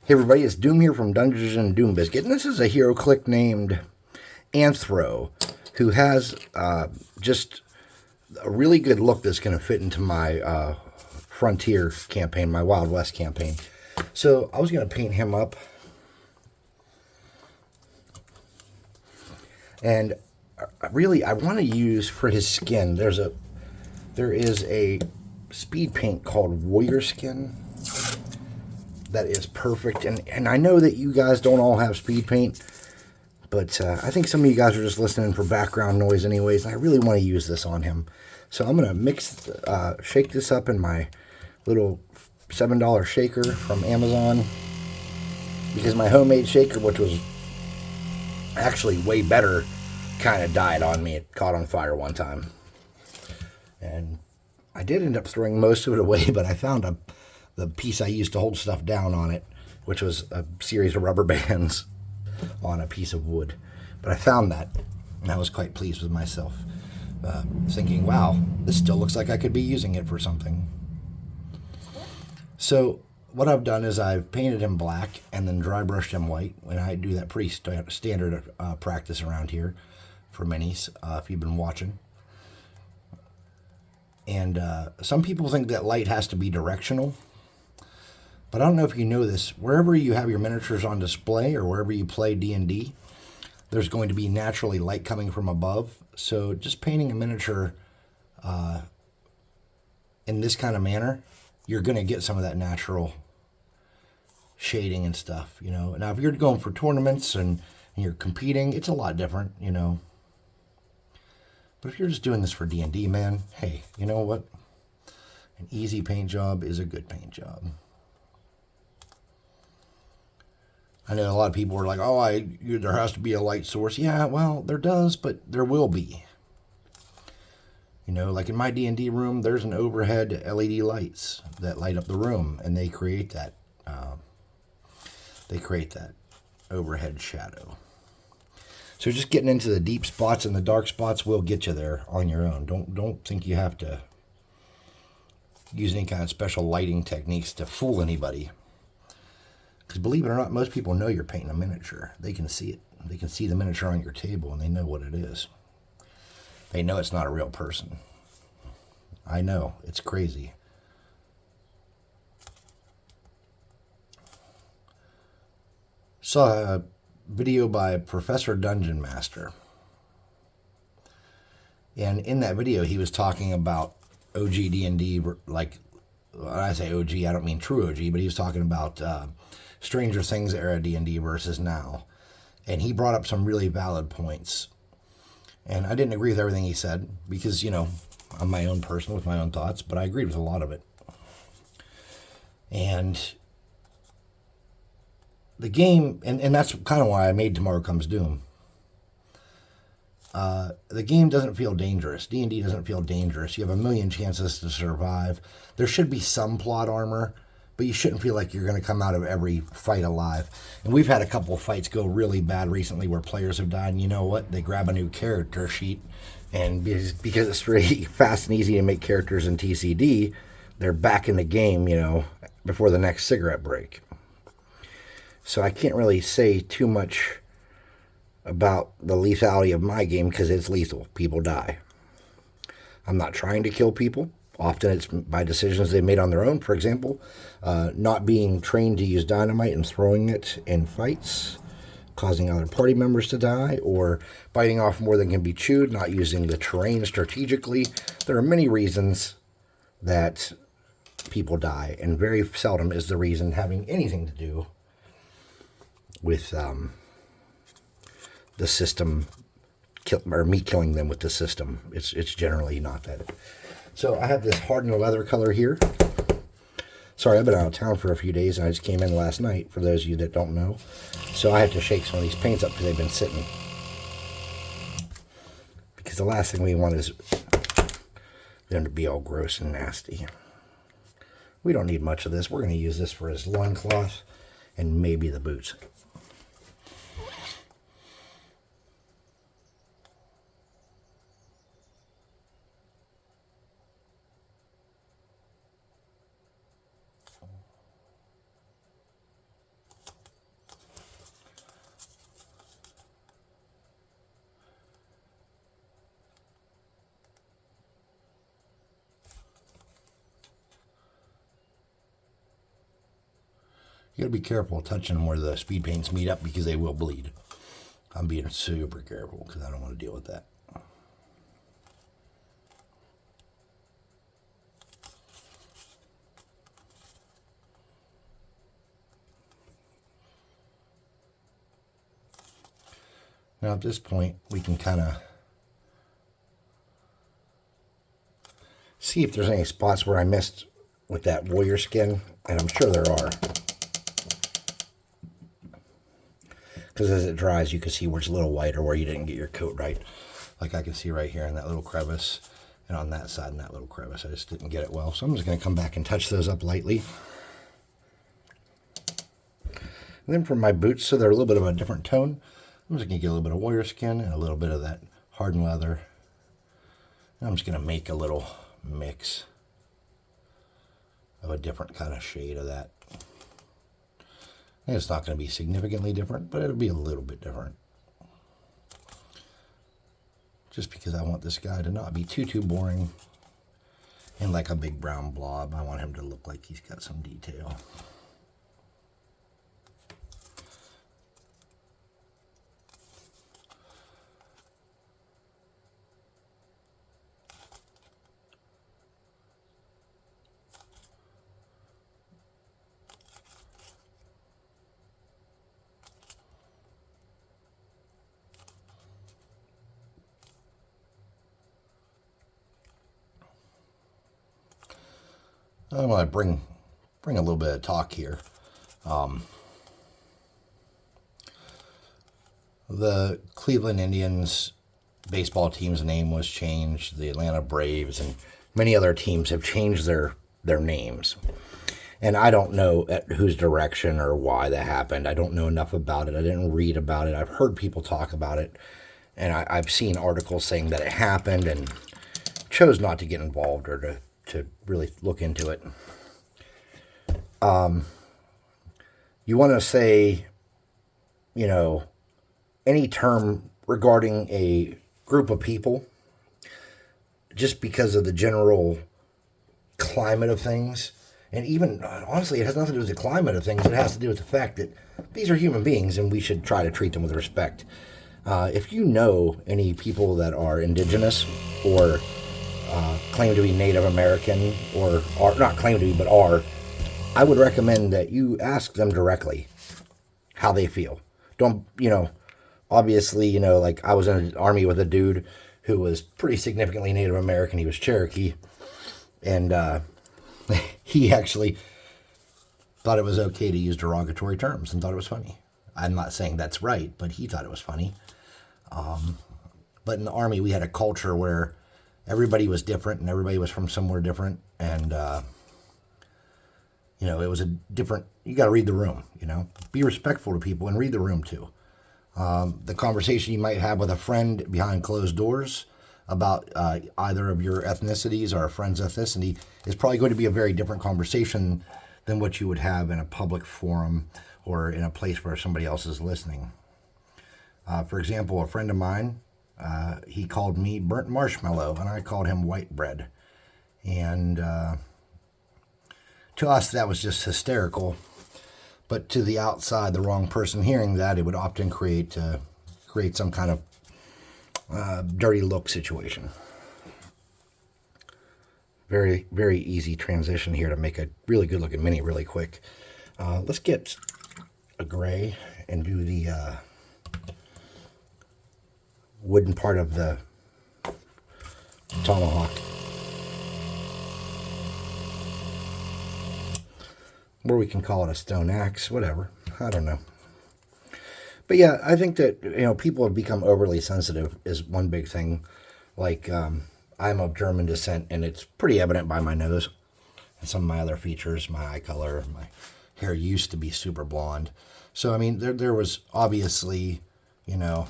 Hey everybody, it's Doom here from Dungeons and Doom Biscuit, and this is a hero click named Anthro, who has just a really good look that's going to fit into my Frontier campaign, my Wild West campaign. So I was going to paint him up, and really I want to use for his skin. There is a speed paint called Warrior Skin that is perfect. And I know that you guys don't all have speed paint, but I think some of you guys are just listening for background noise anyways, and I really want to use this on him. So I'm going to shake this up in my little $7 shaker from Amazon, because my homemade shaker, which was actually way better, kind of died on me. It caught on fire one time. And I did end up throwing most of it away, but I found the piece I used to hold stuff down on it, which was a series of rubber bands on a piece of wood. But I found that, and I was quite pleased with myself, thinking, wow, this still looks like I could be using it for something. So what I've done is I've painted him black and then dry brushed him white, and I do that pretty standard practice around here for minis, if you've been watching. And some people think that light has to be directional. But I don't know if you know this. Wherever you have your miniatures on display or wherever you play D&D, there's going to be naturally light coming from above. So just painting a miniature in this kind of manner, you're going to get some of that natural shading and stuff, you know. Now, if you're going for tournaments and you're competing, it's a lot different, you know. But if you're just doing this for D&D, man, hey, you know what? An easy paint job is a good paint job. I know a lot of people are like, oh, there has to be a light source. Yeah, well, there does, but there will be. You know, like in my D&D room, there's an overhead LED lights that light up the room, and they create that. Overhead shadow. So just getting into the deep spots and the dark spots will get you there on your own. Don't think you have to use any kind of special lighting techniques to fool anybody. Because believe it or not, most people know you're painting a miniature. They can see it. They can see the miniature on your table, and they know what it is. They know it's not a real person. I know. It's crazy. Saw a video by Professor Dungeon Master. And in that video, he was talking about OG D&D, like, when I say OG, I don't mean true OG, but he was talking about Stranger Things era D&D versus now. And he brought up some really valid points. And I didn't agree with everything he said because, you know, I'm my own person with my own thoughts, but I agreed with a lot of it. And the game, and that's kind of why I made Tomorrow Comes Doom. The game doesn't feel dangerous. D&D doesn't feel dangerous. You have a million chances to survive. There should be some plot armor, but you shouldn't feel like you're going to come out of every fight alive. And we've had a couple of fights go really bad recently where players have died, and you know what? They grab a new character sheet, and because it's really fast and easy to make characters in TCD, they're back in the game, you know, before the next cigarette break. So I can't really say too much about the lethality of my game because it's lethal. People die. I'm not trying to kill people. Often it's by decisions they made on their own. For example, not being trained to use dynamite and throwing it in fights, causing other party members to die, or biting off more than can be chewed, not using the terrain strategically. There are many reasons that people die, and very seldom is the reason having anything to do with the system, or me killing them with the system. It's generally not that. So I have this hardened leather color here. Sorry, I've been out of town for a few days, and I just came in last night, for those of you that don't know. So I have to shake some of these paints up because they've been sitting. Because the last thing we want is them to be all gross and nasty. We don't need much of this. We're going to use this for his loincloth and maybe the boots. You gotta be careful touching them where the speed paints meet up because they will bleed. I'm being super careful because I don't want to deal with that. Now at this point, we can kind of see if there's any spots where I missed with that warrior skin, and I'm sure there are. Because as it dries, you can see where it's a little white or where you didn't get your coat right. Like I can see right here in that little crevice, and on that side in that little crevice. I just didn't get it well. So I'm just going to come back and touch those up lightly. And then for my boots, so they're a little bit of a different tone, I'm just going to get a little bit of warrior skin and a little bit of that hardened leather. And I'm just going to make a little mix of a different kind of shade of that. And it's not going to be significantly different, but it'll be a little bit different. Just because I want this guy to not be too boring and like a big brown blob. I want him to look like he's got some detail. I want to bring a little bit of talk here. The Cleveland Indians baseball team's name was changed. The Atlanta Braves and many other teams have changed their names. And I don't know at whose direction or why that happened. I don't know enough about it. I didn't read about it. I've heard people talk about it. And I've seen articles saying that it happened and chose not to get involved or to really look into it. You want to say, you know, any term regarding a group of people just because of the general climate of things. And even, honestly, it has nothing to do with the climate of things. It has to do with the fact that these are human beings and we should try to treat them with respect. If you know any people that are indigenous or claim to be Native American or are not claim to be but are, I would recommend that you ask them directly how they feel. Don't, you know, obviously, you know, like I was in an army with a dude who was pretty significantly Native American. He was Cherokee, and he actually thought it was okay to use derogatory terms and thought it was funny. I'm not saying that's right, but he thought it was funny. But in the army, we had a culture where everybody was different and everybody was from somewhere different. And, you know, it was a different, you got to read the room, you know, be respectful to people and read the room too. The conversation you might have with a friend behind closed doors about either of your ethnicities or a friend's ethnicity is probably going to be a very different conversation than what you would have in a public forum or in a place where somebody else is listening. For example, a friend of mine, he called me burnt marshmallow and I called him white bread. And to us, that was just hysterical. But to the outside, the wrong person hearing that, it would often create some kind of dirty look situation. Very, very easy transition here to make a really good looking mini really quick. Let's get a gray and do the wooden part of the Tomahawk. Or we can call it a stone axe, whatever. I don't know. But yeah, I think that, you know, people have become overly sensitive is one big thing. Like, I'm of German descent, and it's pretty evident by my nose and some of my other features, my eye color. My hair used to be super blonde. So, I mean, there was obviously, you know,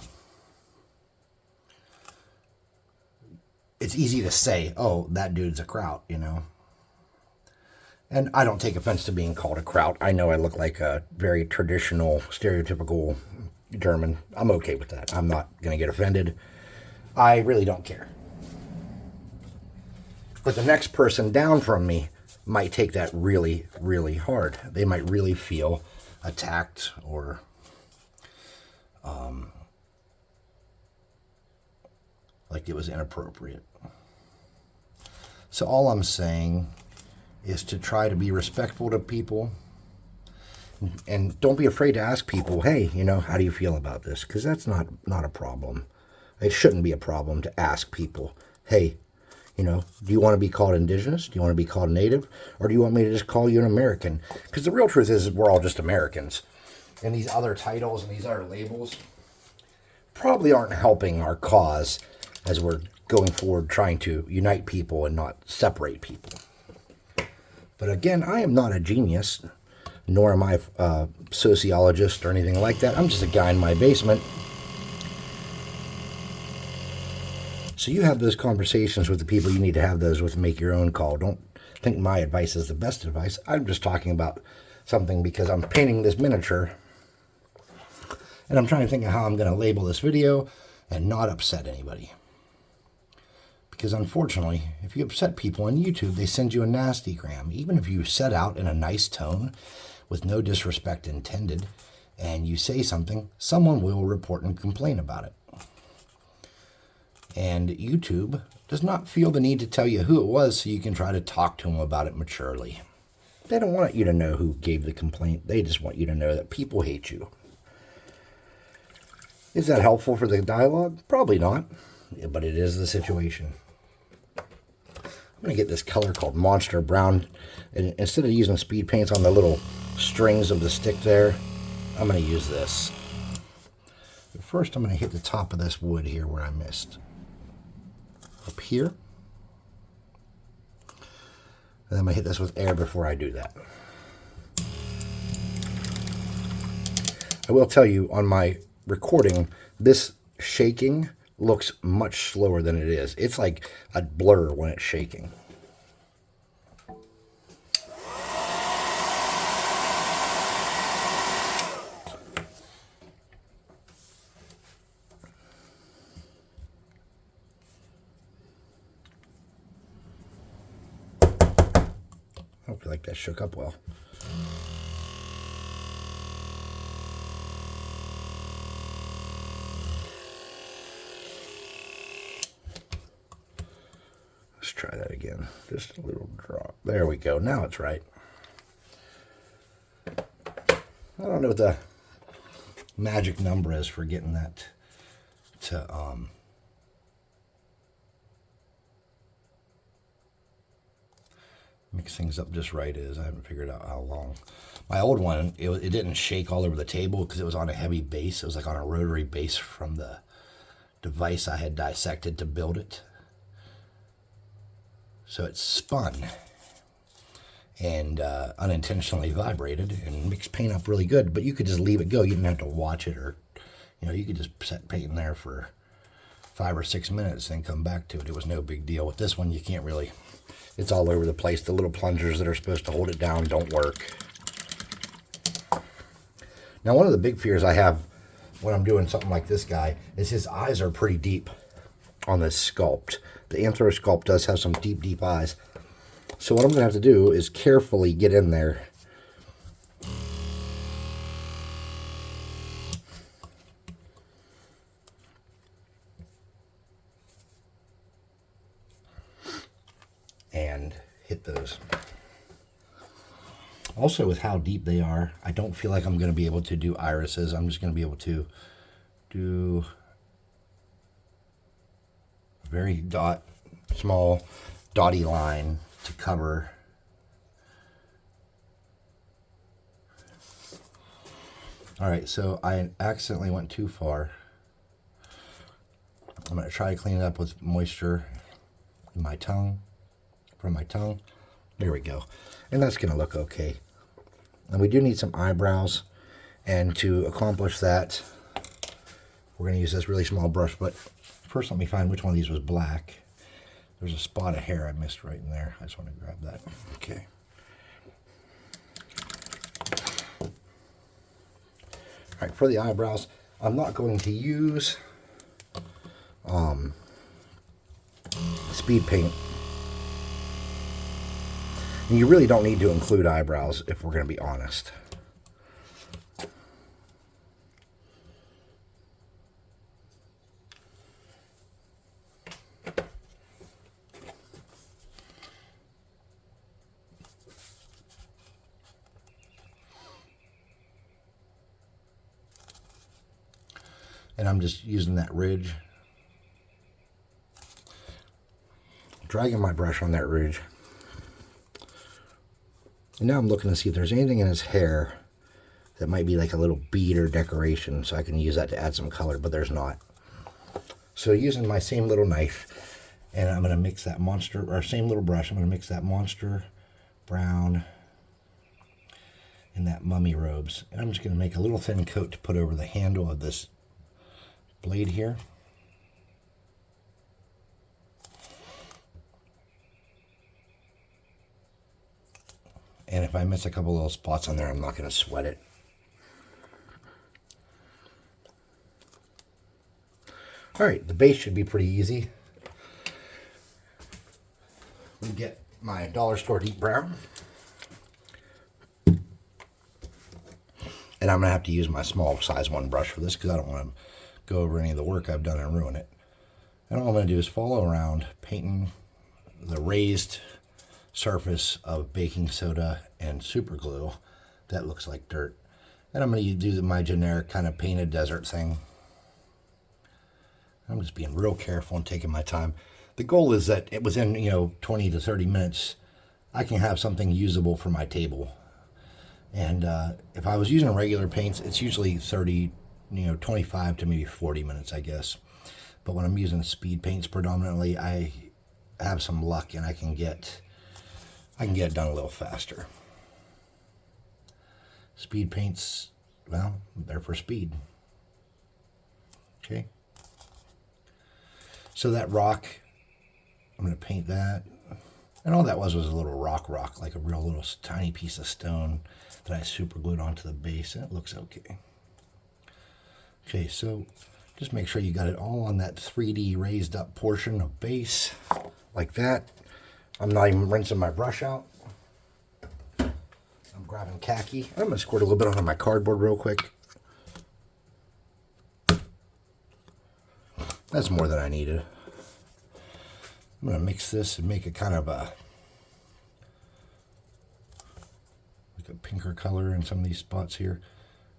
it's easy to say, oh, that dude's a kraut, you know. And I don't take offense to being called a kraut. I know I look like a very traditional, stereotypical German. I'm okay with that. I'm not going to get offended. I really don't care. But the next person down from me might take that really, really hard. They might really feel attacked or like it was inappropriate. So all I'm saying is to try to be respectful to people, and don't be afraid to ask people, hey, how do you feel about this? Because that's not a problem. It shouldn't be a problem to ask people, hey, do you want to be called indigenous? Do you want to be called native? Or do you want me to just call you an American? Because the real truth is we're all just Americans. And these other titles and these other labels probably aren't helping our cause as we're going forward trying to unite people and not separate people. But again, I am not a genius, nor am I a sociologist or anything like that. I'm just a guy in my basement. So you have those conversations with the people you need to have those with, make your own call. Don't think my advice is the best advice. I'm just talking about something because I'm painting this miniature. And I'm trying to think of how I'm going to label this video and not upset anybody. Because unfortunately, if you upset people on YouTube, they send you a nasty gram. Even if you set out in a nice tone with no disrespect intended and you say something, someone will report and complain about it. And YouTube does not feel the need to tell you who it was so you can try to talk to them about it maturely. They don't want you to know who gave the complaint. They just want you to know that people hate you. Is that helpful for the dialogue? Probably not, but it is the situation. I'm going to get this color called Monster Brown. And instead of using speed paints on the little strings of the stick there, I'm going to use this. But first, I'm going to hit the top of this wood here where I missed. Up here. And I'm going to hit this with air before I do that. I will tell you, on my recording, this shaking looks much slower than it is. It's like a blur when it's shaking. Hope you like that shook up well. Let's try that again. Just a little drop. There we go. Now it's right. I don't know what the magic number is for getting that to mix things up just right. I haven't figured out how long. My old one, it didn't shake all over the table because it was on a heavy base. It was like on a rotary base from the device I had dissected to build it. So it spun and unintentionally vibrated and mixed paint up really good. But you could just leave it go. You didn't have to watch it, or you could just set paint in there for 5 or 6 minutes and come back to it. It was no big deal. With this one, you can't really. It's all over the place. The little plungers that are supposed to hold it down don't work. Now, one of the big fears I have when I'm doing something like this guy is his eyes are pretty deep on this sculpt. The Anthro sculpt does have some deep, deep eyes. So what I'm going to have to do is carefully get in there and hit those. Also, with how deep they are, I don't feel like I'm going to be able to do irises. I'm just going to be able to do a very small dotty line to cover. All right, so I accidentally went too far. I'm going to try to clean it up with moisture in my tongue. From my tongue. There we go. And that's going to look okay. And we do need some eyebrows. And to accomplish that, we're going to use this really small brush. But first, let me find which one of these was black. There's a spot of hair I missed right in there. I just want to grab that. Okay. All right, for the eyebrows, I'm not going to use speed paint. And you really don't need to include eyebrows if we're going to be honest. And I'm just using that ridge, dragging my brush on that ridge. And now I'm looking to see if there's anything in his hair that might be like a little bead or decoration, so I can use that to add some color, but there's not. So using my same little knife, and I'm going to mix that monster, or same little brush, I'm going to mix that monster brown and that mummy robes. And I'm just going to make a little thin coat to put over the handle of this blade here. And if I miss a couple little spots on there, I'm not going to sweat it. All right, the base should be pretty easy. We get my dollar store deep brown. And I'm going to have to use my small size 1 brush for this because I don't want to go over any of the work I've done and ruin it. And all I'm going to do is follow around, painting the raised surface of baking soda and super glue that looks like dirt. And I'm going to do my generic kind of painted desert thing. I'm just being real careful and taking my time. The goal is that it within 20 to 30 minutes I can have something usable for my table. And if I was using regular paints, it's usually 25 to maybe 40 minutes, I guess. But when I'm using speed paints predominantly, I have some luck and I can get it done a little faster. Speed paints, well, they're for speed. Okay. So that rock, I'm going to paint that. And all that was a little rock, like a real little tiny piece of stone that I super glued onto the base, and it looks okay. Okay, so just make sure you got it all on that 3D raised up portion of base, like that. I'm not even rinsing my brush out. I'm grabbing khaki. I'm going to squirt a little bit onto my cardboard real quick. That's more than I needed. I'm going to mix this and make it kind of like a pinker color in some of these spots here.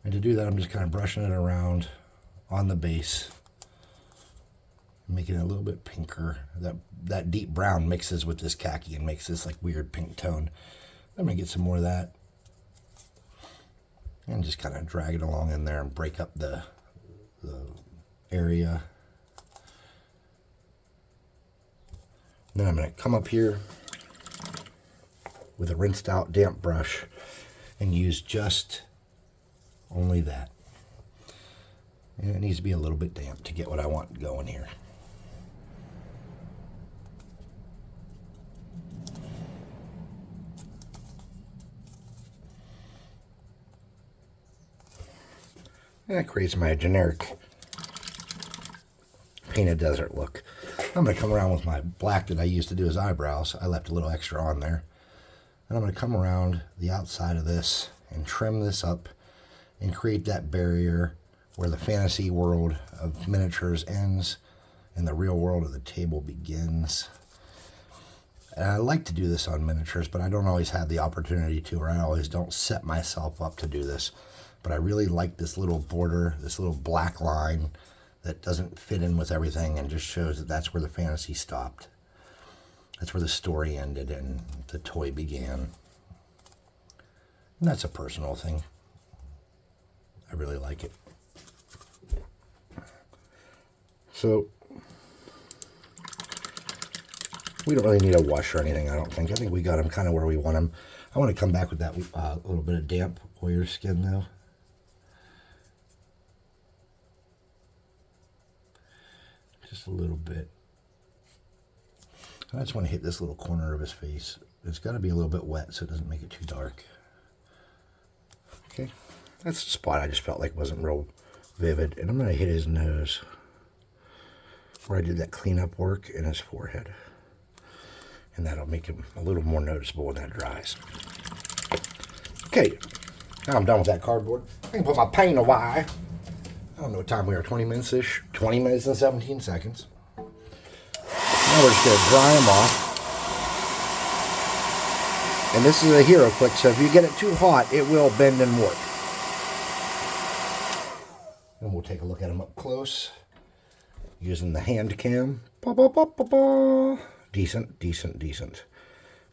And to do that, I'm just kind of brushing it around on the base, making it a little bit pinker. That deep brown mixes with this khaki and makes this like weird pink tone. I'm going to get some more of that and just kind of drag it along in there and break up the area. Then I'm going to come up here with a rinsed out damp brush and use just only that. And it needs to be a little bit damp to get what I want going here. And that creates my generic painted desert look. I'm going to come around with my black that I used to do his eyebrows. I left a little extra on there. And I'm going to come around the outside of this and trim this up and create that barrier where the fantasy world of miniatures ends and the real world of the table begins. And I like to do this on miniatures, but I don't always have the opportunity to, or I always don't set myself up to do this. But I really like this little border, this little black line that doesn't fit in with everything and just shows that that's where the fantasy stopped. That's where the story ended and the toy began. And that's a personal thing. I really like it. So, we don't really need a wash or anything, I don't think. I think we got them kind of where we want them. I want to come back with that little bit of damp warrior skin, though. Just a little bit. I just want to hit this little corner of his face. It's got to be a little bit wet so it doesn't make it too dark. Okay, that's the spot I just felt like wasn't real vivid. And I'm going to hit his nose where I did that cleanup work in his forehead. And that'll make it a little more noticeable when that dries. Okay, now I'm done with that cardboard. I can put my paint away. I don't know what time we are, 20 minutes-ish? 20 minutes and 17 seconds. Now we're just going to dry them off. And this is a hero click, so if you get it too hot, it will bend and warp. And we'll take a look at them up close using the hand cam. Decent, decent, decent.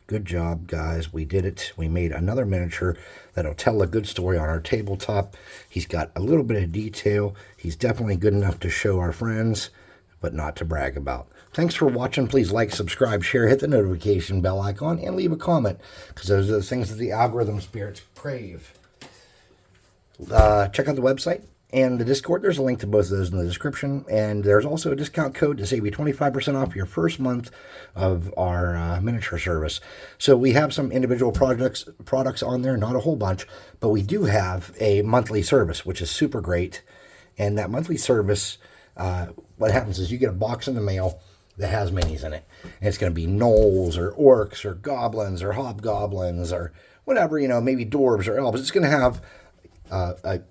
Good job, guys. We did it. We made another miniature that'll tell a good story on our tabletop. He's got a little bit of detail. He's definitely good enough to show our friends, but not to brag about. Thanks for watching. Please like, subscribe, share, hit the notification bell icon, and leave a comment, because those are the things that the algorithm spirits crave. Check out the website and the Discord. There's a link to both of those in the description. And there's also a discount code to save you 25% off your first month of our miniature service. So we have some individual products on there, not a whole bunch, but we do have a monthly service, which is super great. And that monthly service, what happens is you get a box in the mail that has minis in it. And it's going to be gnolls or orcs or goblins or hobgoblins or whatever, you know, maybe dwarves or elves. It's going to have a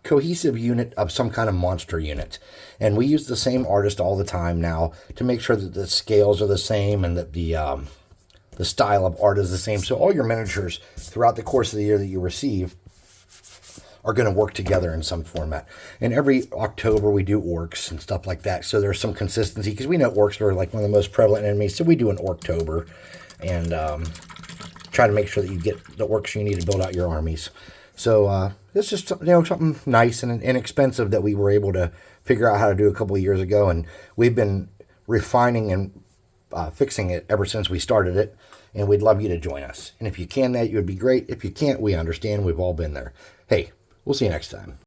cohesive unit of some kind of monster unit. And we use the same artist all the time now to make sure that the scales are the same and that the style of art is the same. So all your miniatures throughout the course of the year that you receive are going to work together in some format. And every October we do orcs and stuff like that. So there's some consistency, because we know orcs are like one of the most prevalent enemies. So we do an Orktober and try to make sure that you get the orcs you need to build out your armies. So it's just, you know, something nice and inexpensive that we were able to figure out how to do a couple of years ago. And we've been refining and fixing it ever since we started it. And we'd love you to join us. And if you can, that would be great. If you can't, we understand. We've all been there. Hey, we'll see you next time.